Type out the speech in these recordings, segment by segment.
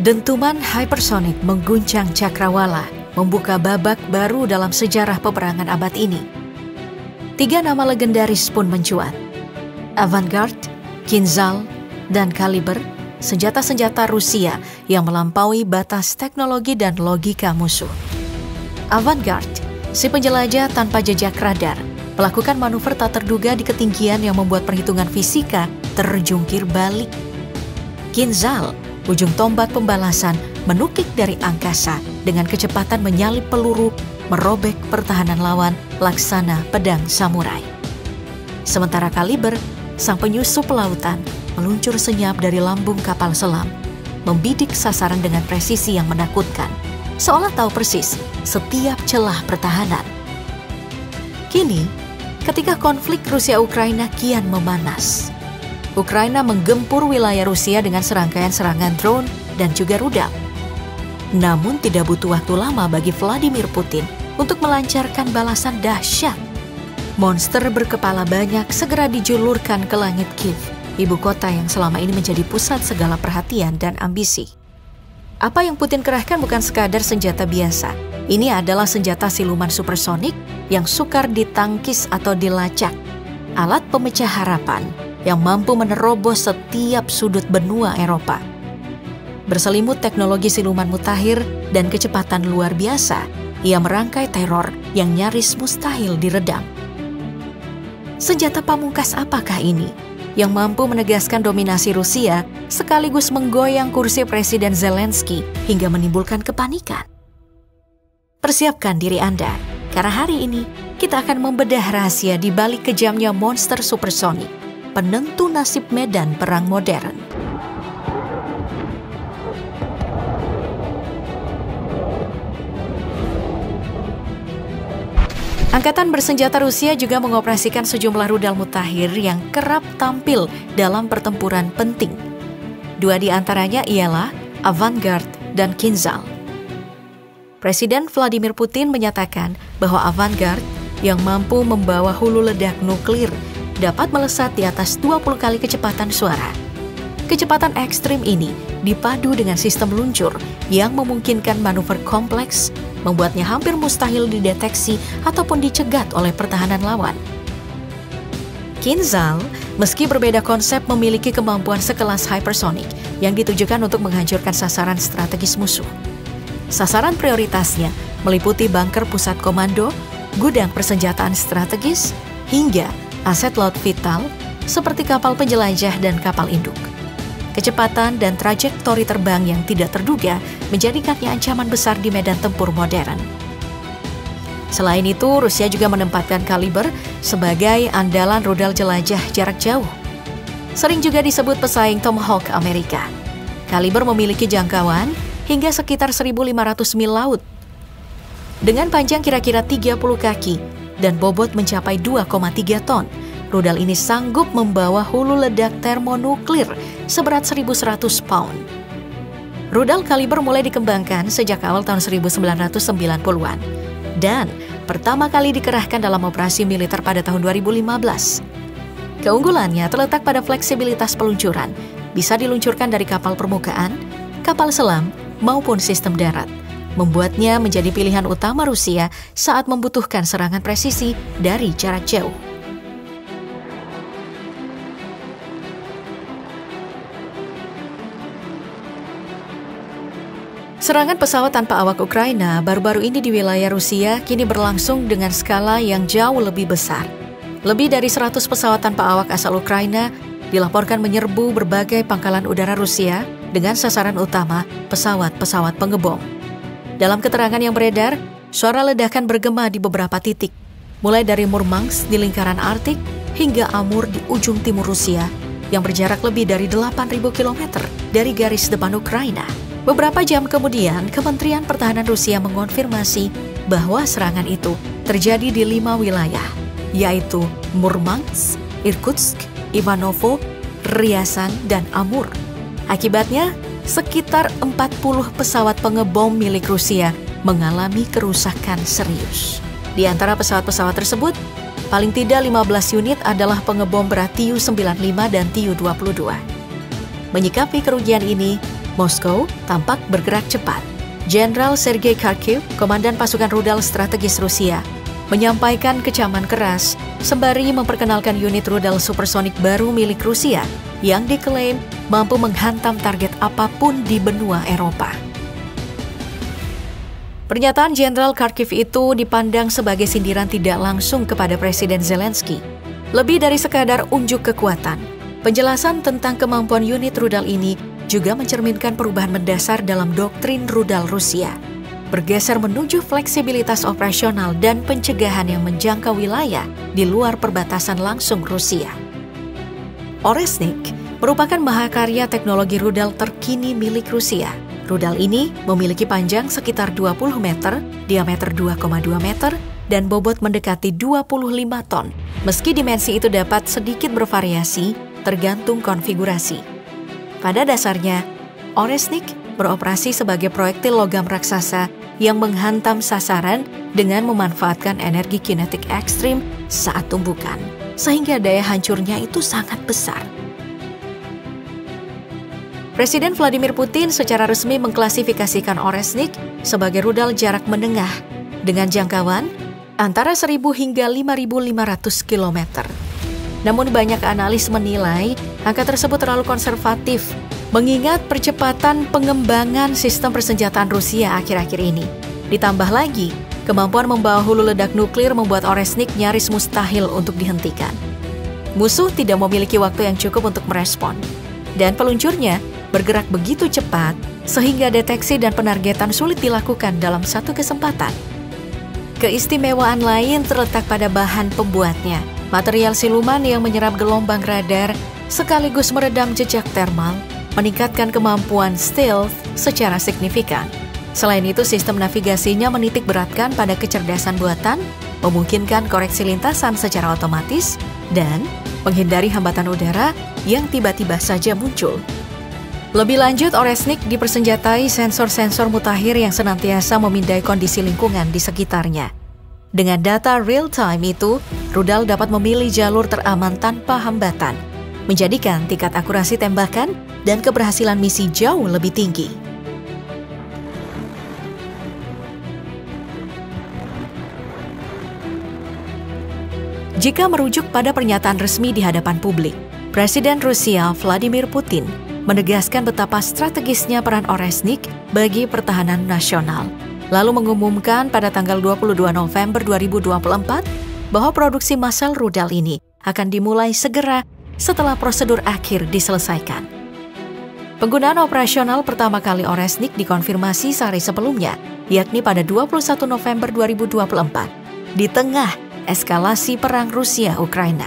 Dentuman hypersonic mengguncang cakrawala, membuka babak baru dalam sejarah peperangan abad ini. 3 nama legendaris pun mencuat. Avangard, Kinzhal, dan Kaliber, senjata-senjata Rusia yang melampaui batas teknologi dan logika musuh. Avangard, si penjelajah tanpa jejak radar, melakukan manuver tak terduga di ketinggian yang membuat perhitungan fisika terjungkir balik. Kinzhal, ujung tombak pembalasan, menukik dari angkasa dengan kecepatan menyalip peluru, merobek pertahanan lawan laksana pedang samurai. Sementara Kaliber, sang penyusup lautan, meluncur senyap dari lambung kapal selam, membidik sasaran dengan presisi yang menakutkan, seolah tahu persis setiap celah pertahanan. Kini, ketika konflik Rusia-Ukraina kian memanas, Ukraina menggempur wilayah Rusia dengan serangkaian serangan drone dan juga rudal. Namun tidak butuh waktu lama bagi Vladimir Putin untuk melancarkan balasan dahsyat. Monster berkepala banyak segera dijulurkan ke langit Kiev, ibu kota yang selama ini menjadi pusat segala perhatian dan ambisi. Apa yang Putin kerahkan bukan sekadar senjata biasa. Ini adalah senjata siluman supersonik yang sukar ditangkis atau dilacak. Alat pemecah harapan yang mampu menerobos setiap sudut benua Eropa. Berselimut teknologi siluman mutakhir dan kecepatan luar biasa, ia merangkai teror yang nyaris mustahil diredam. Senjata pamungkas apakah ini yang mampu menegaskan dominasi Rusia sekaligus menggoyang kursi Presiden Zelensky hingga menimbulkan kepanikan? Persiapkan diri Anda, karena hari ini kita akan membedah rahasia di balik kejamnya monster supersonik, penentu nasib medan perang modern. Angkatan bersenjata Rusia juga mengoperasikan sejumlah rudal mutakhir yang kerap tampil dalam pertempuran penting. 2 di antaranya ialah Avangard dan Kinzhal. Presiden Vladimir Putin menyatakan bahwa Avangard yang mampu membawa hulu ledak nuklir dapat melesat di atas 20 kali kecepatan suara. Kecepatan ekstrim ini dipadu dengan sistem luncur yang memungkinkan manuver kompleks, membuatnya hampir mustahil dideteksi ataupun dicegat oleh pertahanan lawan. Kinzhal, meski berbeda konsep, memiliki kemampuan sekelas hypersonic yang ditujukan untuk menghancurkan sasaran strategis musuh. Sasaran prioritasnya meliputi bunker pusat komando, gudang persenjataan strategis, hingga aset laut vital seperti kapal penjelajah dan kapal induk. Kecepatan dan trajektori terbang yang tidak terduga menjadikannya ancaman besar di medan tempur modern. Selain itu, Rusia juga menempatkan Kaliber sebagai andalan rudal jelajah jarak jauh. Sering juga disebut pesaing Tomahawk Amerika. Kaliber memiliki jangkauan hingga sekitar 1.500 mil laut. Dengan panjang kira-kira 30 kaki dan bobot mencapai 2,3 ton, rudal ini sanggup membawa hulu ledak termonuklir seberat 1.100 pound. Rudal Kaliber mulai dikembangkan sejak awal tahun 1990-an dan pertama kali dikerahkan dalam operasi militer pada tahun 2015. Keunggulannya terletak pada fleksibilitas peluncuran, bisa diluncurkan dari kapal permukaan, kapal selam, maupun sistem darat, membuatnya menjadi pilihan utama Rusia saat membutuhkan serangan presisi dari jarak jauh. Serangan pesawat tanpa awak Ukraina baru-baru ini di wilayah Rusia kini berlangsung dengan skala yang jauh lebih besar. Lebih dari 100 pesawat tanpa awak asal Ukraina dilaporkan menyerbu berbagai pangkalan udara Rusia dengan sasaran utama pesawat-pesawat pengebom. Dalam keterangan yang beredar, suara ledakan bergema di beberapa titik, mulai dari Murmansk di lingkaran Arktik hingga Amur di ujung timur Rusia yang berjarak lebih dari 8.000 km dari garis depan Ukraina. Beberapa jam kemudian, Kementerian Pertahanan Rusia mengonfirmasi bahwa serangan itu terjadi di 5 wilayah, yaitu Murmansk, Irkutsk, Ivanovo, Ryazan, dan Amur. Akibatnya, sekitar 40 pesawat pengebom milik Rusia mengalami kerusakan serius. Di antara pesawat-pesawat tersebut, paling tidak 15 unit adalah pengebom berat Tu-95 dan Tu-22. Menyikapi kerugian ini, Moskow tampak bergerak cepat. Jenderal Sergei Kharkiv, komandan pasukan rudal strategis Rusia, menyampaikan kecaman keras sembari memperkenalkan unit rudal supersonik baru milik Rusia yang diklaim mampu menghantam target apapun di benua Eropa. Pernyataan Jenderal Kharkiv itu dipandang sebagai sindiran tidak langsung kepada Presiden Zelensky. Lebih dari sekadar unjuk kekuatan, penjelasan tentang kemampuan unit rudal ini juga mencerminkan perubahan mendasar dalam doktrin rudal Rusia, bergeser menuju fleksibilitas operasional dan pencegahan yang menjangkau wilayah di luar perbatasan langsung Rusia. Oresnik merupakan mahakarya teknologi rudal terkini milik Rusia. Rudal ini memiliki panjang sekitar 20 meter, diameter 2,2 meter, dan bobot mendekati 25 ton. Meski dimensi itu dapat sedikit bervariasi tergantung konfigurasi. Pada dasarnya, Oresnik beroperasi sebagai proyektil logam raksasa yang menghantam sasaran dengan memanfaatkan energi kinetik ekstrim saat tumbukan, sehingga daya hancurnya itu sangat besar. Presiden Vladimir Putin secara resmi mengklasifikasikan Oresnik sebagai rudal jarak menengah dengan jangkauan antara 1.000 hingga 5.500 km. Namun banyak analis menilai angka tersebut terlalu konservatif mengingat percepatan pengembangan sistem persenjataan Rusia akhir-akhir ini. Ditambah lagi, kemampuan membawa hulu ledak nuklir membuat Oresnik nyaris mustahil untuk dihentikan. Musuh tidak memiliki waktu yang cukup untuk merespon, dan peluncurnya bergerak begitu cepat sehingga deteksi dan penargetan sulit dilakukan dalam satu kesempatan. Keistimewaan lain terletak pada bahan pembuatnya, material siluman yang menyerap gelombang radar sekaligus meredam jejak termal, meningkatkan kemampuan stealth secara signifikan. Selain itu, sistem navigasinya menitik beratkan pada kecerdasan buatan, memungkinkan koreksi lintasan secara otomatis, dan menghindari hambatan udara yang tiba-tiba saja muncul. Lebih lanjut, Oresnik dipersenjatai sensor-sensor mutakhir yang senantiasa memindai kondisi lingkungan di sekitarnya. Dengan data real-time itu, rudal dapat memilih jalur teraman tanpa hambatan, menjadikan tingkat akurasi tembakan dan keberhasilan misi jauh lebih tinggi. Jika merujuk pada pernyataan resmi di hadapan publik, Presiden Rusia Vladimir Putin menegaskan betapa strategisnya peran Oresnik bagi pertahanan nasional, lalu mengumumkan pada tanggal 22 November 2024 bahwa produksi massal rudal ini akan dimulai segera setelah prosedur akhir diselesaikan. Penggunaan operasional pertama kali Oresnik dikonfirmasi sehari sebelumnya, yakni pada 21 November 2024, di tengah eskalasi perang Rusia-Ukraina.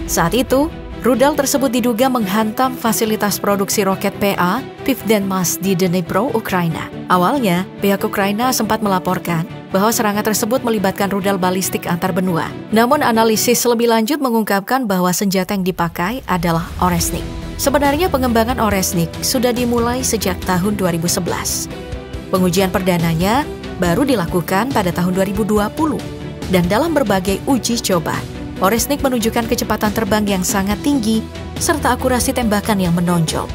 Saat itu, rudal tersebut diduga menghantam fasilitas produksi roket PA Pivdenmaz di Dnipro, Ukraina. Awalnya, pihak Ukraina sempat melaporkan bahwa serangan tersebut melibatkan rudal balistik antar benua. Namun analisis lebih lanjut mengungkapkan bahwa senjata yang dipakai adalah Oresnik. Sebenarnya pengembangan Oresnik sudah dimulai sejak tahun 2011. Pengujian perdananya baru dilakukan pada tahun 2020. Dan dalam berbagai uji coba, Oresnik menunjukkan kecepatan terbang yang sangat tinggi serta akurasi tembakan yang menonjol.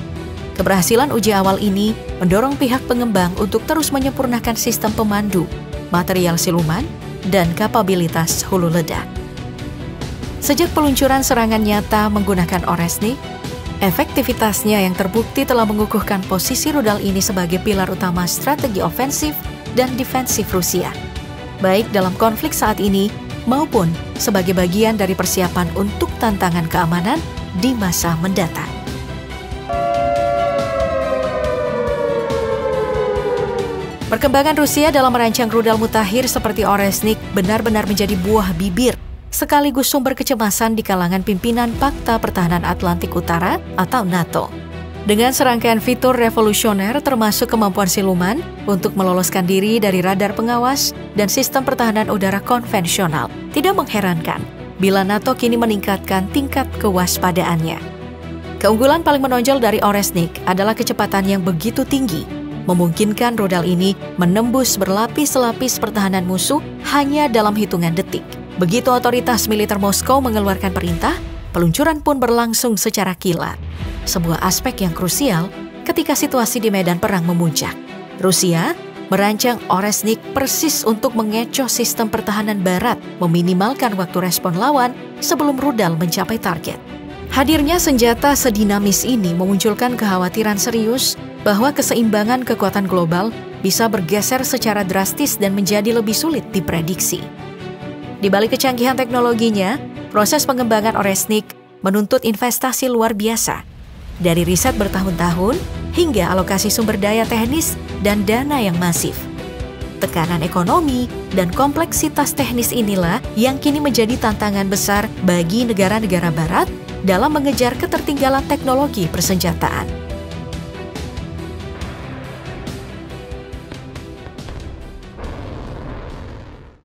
Keberhasilan uji awal ini mendorong pihak pengembang untuk terus menyempurnakan sistem pemandu, material siluman, dan kapabilitas hulu ledak. Sejak peluncuran serangan nyata menggunakan Oresnik, efektivitasnya yang terbukti telah mengukuhkan posisi rudal ini sebagai pilar utama strategi ofensif dan defensif Rusia, baik dalam konflik saat ini maupun sebagai bagian dari persiapan untuk tantangan keamanan di masa mendatang. Perkembangan Rusia dalam merancang rudal mutakhir seperti Oresnik benar-benar menjadi buah bibir, sekaligus sumber kecemasan di kalangan pimpinan Pakta Pertahanan Atlantik Utara atau NATO. Dengan serangkaian fitur revolusioner termasuk kemampuan siluman untuk meloloskan diri dari radar pengawas dan sistem pertahanan udara konvensional, tidak mengherankan bila NATO kini meningkatkan tingkat kewaspadaannya. Keunggulan paling menonjol dari Oresnik adalah kecepatan yang begitu tinggi, memungkinkan rudal ini menembus berlapis-lapis pertahanan musuh hanya dalam hitungan detik. Begitu otoritas militer Moskow mengeluarkan perintah, peluncuran pun berlangsung secara kilat. Sebuah aspek yang krusial ketika situasi di medan perang memuncak. Rusia merancang Oresnik persis untuk mengecoh sistem pertahanan Barat, meminimalkan waktu respon lawan sebelum rudal mencapai target. Hadirnya senjata sedinamis ini memunculkan kekhawatiran serius bahwa keseimbangan kekuatan global bisa bergeser secara drastis dan menjadi lebih sulit diprediksi. Di balik kecanggihan teknologinya, proses pengembangan Oresnik menuntut investasi luar biasa, dari riset bertahun-tahun hingga alokasi sumber daya teknis dan dana yang masif. Tekanan ekonomi dan kompleksitas teknis inilah yang kini menjadi tantangan besar bagi negara-negara Barat dalam mengejar ketertinggalan teknologi persenjataan.